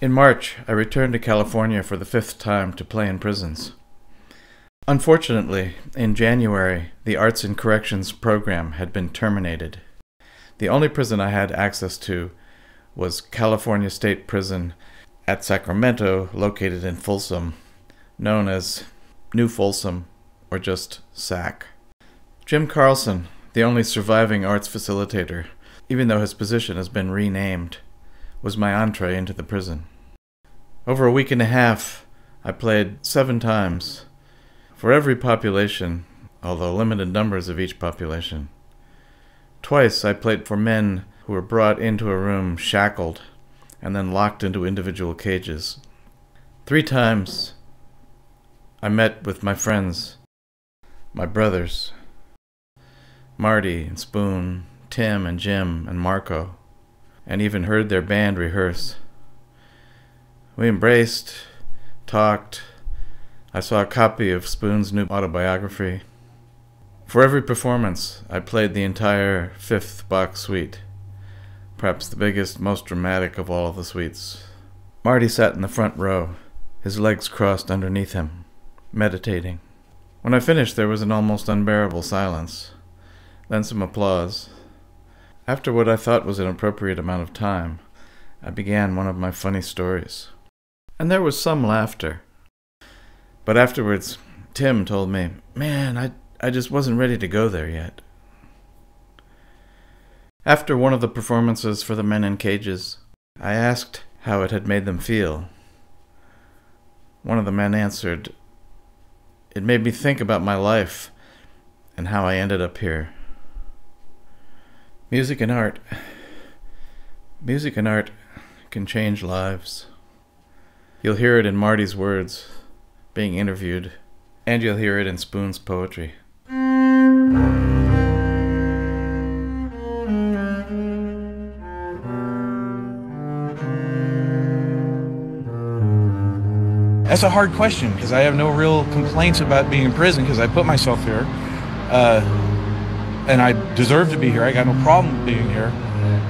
In March, I returned to California for the 5th time to play in prisons. Unfortunately, in January, the Arts and Corrections program had been terminated. The only prison I had access to was California State Prison at Sacramento, located in Folsom, known as New Folsom, or just SAC. Jim Carlson, the only surviving arts facilitator, even though his position has been renamed, was my entree into the prison. Over a week and a half, I played 7 times for every population, although limited numbers of each population. Twice I played for men who were brought into a room shackled and then locked into individual cages. 3 times I met with my friends, my brothers, Marty and Spoon, Tim and Jim and Marco, and even heard their band rehearse. We embraced, talked. I saw a copy of Spoon's new autobiography. For every performance, I played the entire 5th box suite, perhaps the biggest, most dramatic of all of the suites. Marty sat in the front row, his legs crossed underneath him, meditating. When I finished, there was an almost unbearable silence, then some applause. After what I thought was an appropriate amount of time, I began one of my funny stories. And there was some laughter. But afterwards, Tim told me, "Man, I just wasn't ready to go there yet." After one of the performances for the men in cages, I asked how it had made them feel. One of the men answered, "It made me think about my life and how I ended up here." Music and art can change lives. You'll hear it in Marty's words, being interviewed, and you'll hear it in Spoon's poetry. That's a hard question, because I have no real complaints about being in prison, because I put myself here, and I deserve to be here. I got no problem with being here.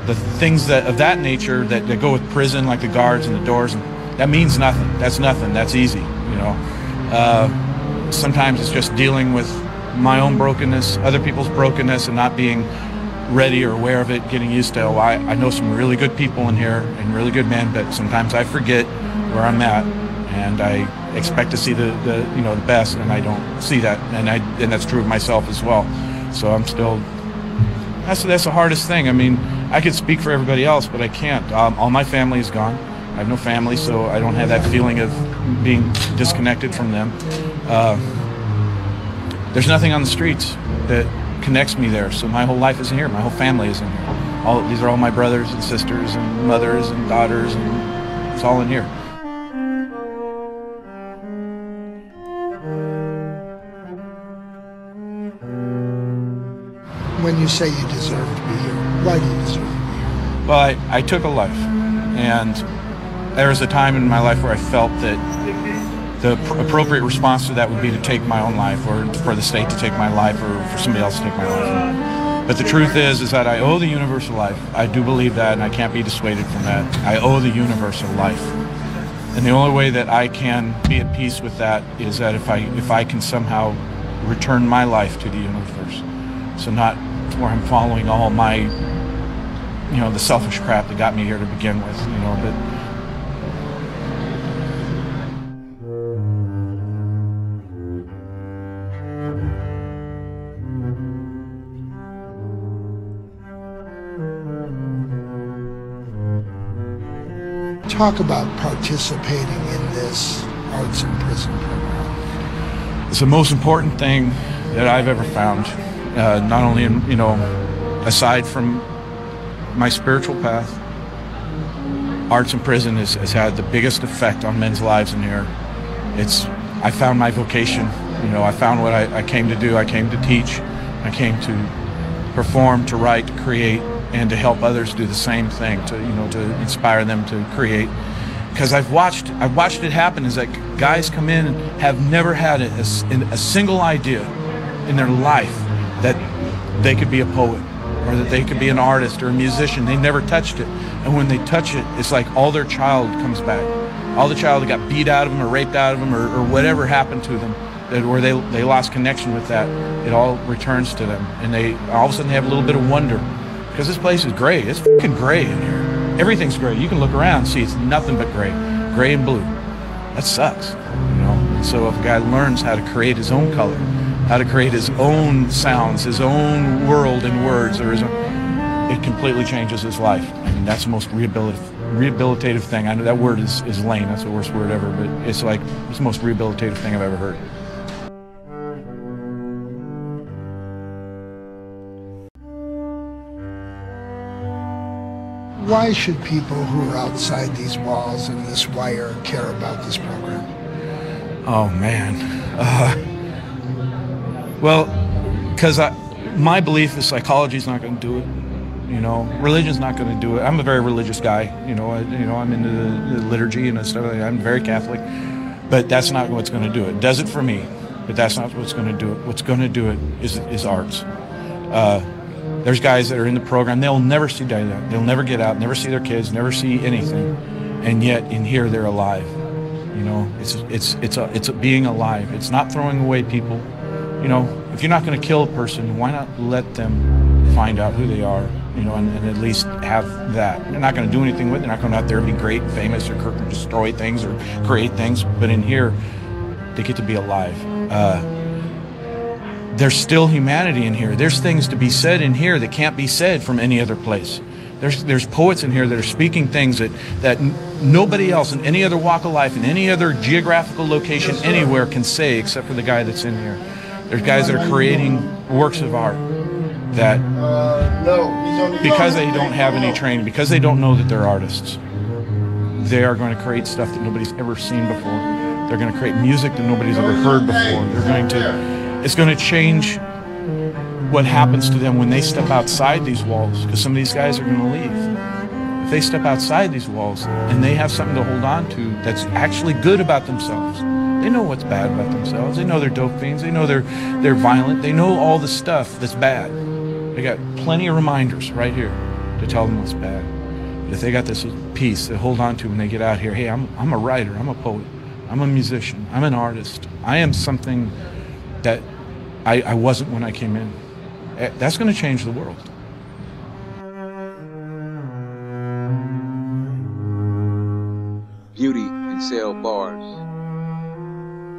The things of that nature that go with prison, like the guards and the doors, that means nothing. That's nothing. That's easy, you know. Sometimes it's just dealing with my own brokenness, other people's brokenness, and not being ready or aware of it, getting used to, I know some really good people in here and really good men, but sometimes I forget where I'm at, and I expect to see the best, and I don't see that, and that's true of myself as well. So I'm still, that's the hardest thing. I mean, I could speak for everybody else, but I can't. All my family is gone. I have no family, so I don't have that feeling of being disconnected from them. There's nothing on the streets that connects me there, so my whole life is in here. My whole family is in here. These are all my brothers and sisters and mothers and daughters, and it's all in here. When you say you deserve to be here, why do you deserve to be here? Well, I took a life, and there was a time in my life where I felt that the appropriate response to that would be to take my own life, or for the state to take my life, or for somebody else to take my life. But the truth is that I owe the universe a life. I do believe that, and I can't be dissuaded from that. I owe the universe a life. And the only way that I can be at peace with that is that if I can somehow return my life to the universe. So not where I'm following all my, the selfish crap that got me here to begin with, but talk about participating in this arts in prison program. It's the most important thing that I've ever found. Not only aside from my spiritual path, arts in prison has had the biggest effect on men's lives in here. I found my vocation. I found what I came to do. I came to teach. I came to perform, to write, to create, and to help others do the same thing, to inspire them to create. Because I've watched it happen, is that guys come in and have never had a single idea in their life that they could be a poet, or that they could be an artist or a musician. They never touched it. And when they touch it, it's like all their child comes back. All the child that got beat out of them or raped out of them or whatever happened to them, where they lost connection with that, it all returns to them. And they all of a sudden they have a little bit of wonder. Because this place is gray. It's fucking gray in here. Everything's gray. You can look around and see it's nothing but gray. Gray and blue. That sucks, you know. And so if a guy learns how to create his own color, how to create his own sounds, his own world and words, it completely changes his life. I mean, that's the most rehabilitative thing. I know that word is lame. That's the worst word ever, but it's like it's the most rehabilitative thing I've ever heard. Why should people who are outside these walls and this wire care about this program? Oh, man. Well, because my belief is psychology's not going to do it. You know, religion's not going to do it. I'm a very religious guy. I'm into the liturgy and stuff like that. I'm very Catholic, but that's not what's going to do it. It does it for me, but that's not what's going to do it. What's going to do it is arts. There's guys that are in the program, they'll never see daylight. They'll never get out, never see their kids, never see anything. And yet in here they're alive. You know, it's being alive. It's not throwing away people. You know, if you're not going to kill a person, why not let them find out who they are, you know, and at least have that. They're not going to do anything with it. They're not going out there and be great, famous, or destroy things or create things. But in here, they get to be alive. There's still humanity in here. There's things to be said in here that can't be said from any other place. There's poets in here that are speaking things that nobody else in any other walk of life, in any other geographical location anywhere can say except for the guy that's in here. There's guys that are creating works of art that, because they don't have any training, because they don't know that they're artists, they are going to create stuff that nobody's ever seen before. They're going to create music that nobody's ever heard before. It's going to change what happens to them when they step outside these walls, because some of these guys are going to leave. If they step outside these walls and they have something to hold on to that's actually good about themselves, they know what's bad about themselves. They know they're dope fiends. They know they're violent. They know all the stuff that's bad. They got plenty of reminders right here to tell them what's bad. But if they got this piece to hold on to when they get out here, hey, I'm a writer, I'm a poet, I'm a musician, I'm an artist. I am something that I wasn't when I came in. That's going to change the world. Beauty in cell bars.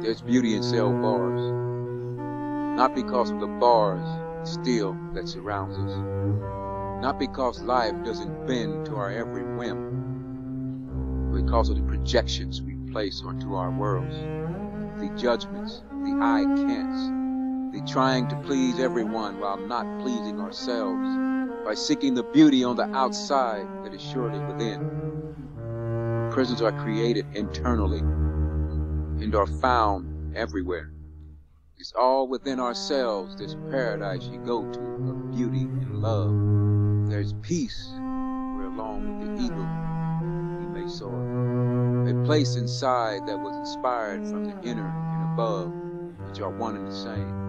There's beauty in cell bars. Not because of the bars, steel that surrounds us. Not because life doesn't bend to our every whim. But because of the projections we place onto our worlds. The judgments, the I can'ts. The trying to please everyone while not pleasing ourselves by seeking the beauty on the outside that is surely within. Prisons are created internally and are found everywhere. It's all within ourselves, this paradise you go to of beauty and love. There's peace where along with the eagle you may soar. A place inside that was inspired from the inner and above, which are one and the same.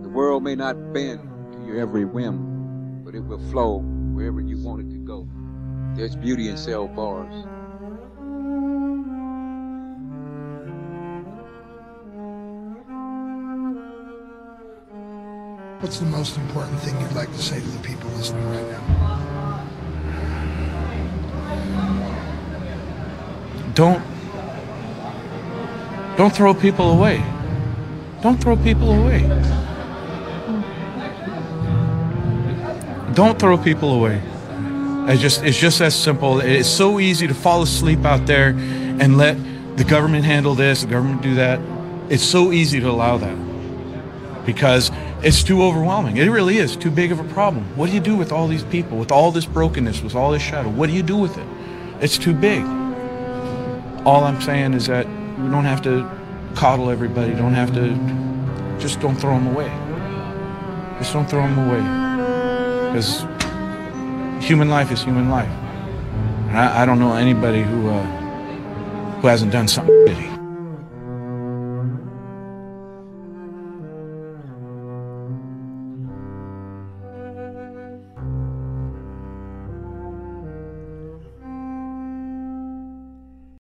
The world may not bend to your every whim, but it will flow wherever you want it to go. There's beauty in cell bars. What's the most important thing you'd like to say to the people listening right now? Don't throw people away. Don't throw people away. Don't throw people away. It's just that simple. It's so easy to fall asleep out there and let the government handle this, the government do that. It's so easy to allow that because it's too overwhelming. It really is too big of a problem. What do you do with all these people, with all this brokenness, with all this shadow? What do you do with it? It's too big. All I'm saying is that we don't have to coddle everybody. Just don't throw them away. Just don't throw them away. Because human life is human life. And I don't know anybody who hasn't done something shitty.